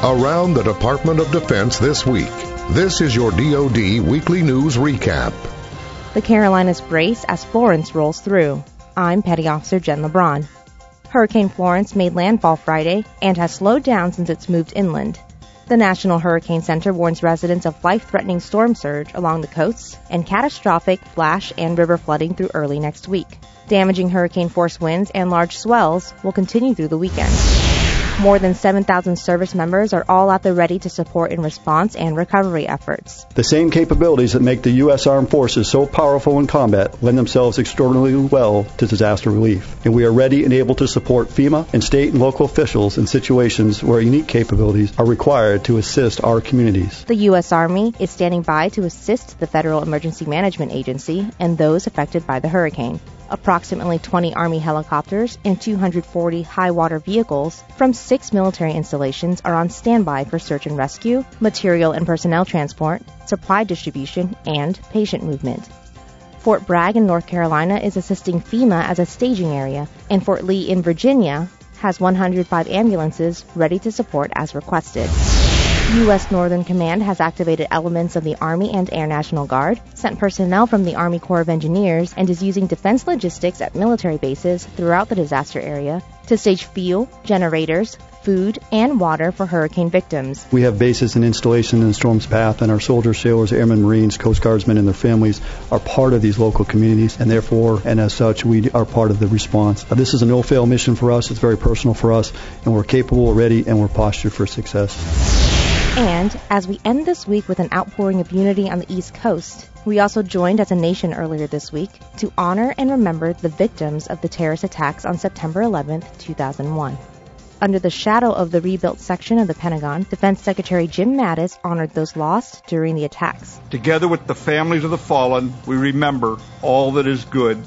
Around the Department of Defense this week. This is your DoD Weekly News Recap. The Carolinas brace as Florence rolls through. I'm Petty Officer Jen LeBron. Hurricane Florence made landfall Friday and has slowed down since it's moved inland. The National Hurricane Center warns residents of life-threatening storm surge along the coasts and catastrophic flash and river flooding through early next week. Damaging hurricane-force winds and large swells will continue through the weekend. More than 7,000 service members are all at the ready to support in response and recovery efforts. The same capabilities that make the U.S. Armed Forces so powerful in combat lend themselves extraordinarily well to disaster relief. And we are ready and able to support FEMA and state and local officials in situations where unique capabilities are required to assist our communities. The U.S. Army is standing by to assist the Federal Emergency Management Agency and those affected by the hurricane. Approximately 20 Army helicopters and 240 high-water vehicles from 6 military installations are on standby for search and rescue, material and personnel transport, supply distribution, and patient movement. Fort Bragg in North Carolina is assisting FEMA as a staging area, and Fort Lee in Virginia has 105 ambulances ready to support as requested. U.S. Northern Command has activated elements of the Army and Air National Guard, sent personnel from the Army Corps of Engineers, and is using defense logistics at military bases throughout the disaster area to stage fuel, generators, food, and water for hurricane victims. We have bases and installation in the storm's path, and our soldiers, sailors, airmen, Marines, Coast Guardsmen, and their families are part of these local communities, and therefore, and as such, we are part of the response. This is a no-fail mission for us. It's very personal for us, and we're capable, we're ready, and we're postured for success. And as we end this week with an outpouring of unity on the East Coast, we also joined as a nation earlier this week to honor and remember the victims of the terrorist attacks on September 11, 2001. Under the shadow of the rebuilt section of the Pentagon, Defense Secretary Jim Mattis honored those lost during the attacks. Together with the families of the fallen, we remember all that is good,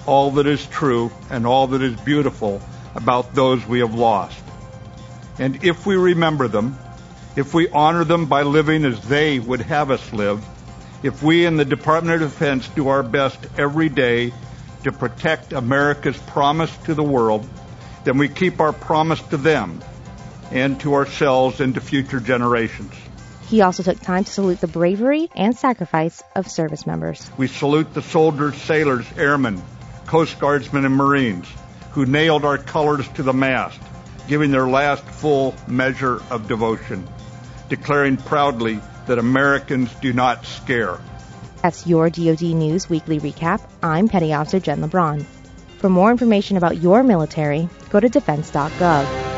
all that is true, and all that is beautiful about those we have lost. And if we remember them, if we honor them by living as they would have us live, if we in the Department of Defense do our best every day to protect America's promise to the world, then we keep our promise to them and to ourselves and to future generations. He also took time to salute the bravery and sacrifice of service members. We salute the soldiers, sailors, airmen, Coast Guardsmen, and Marines who nailed our colors to the mast, giving their last full measure of devotion, declaring proudly that Americans do not scare. That's your DoD News Weekly Recap. I'm Petty Officer Jen LeBron. For more information about your military, go to defense.gov.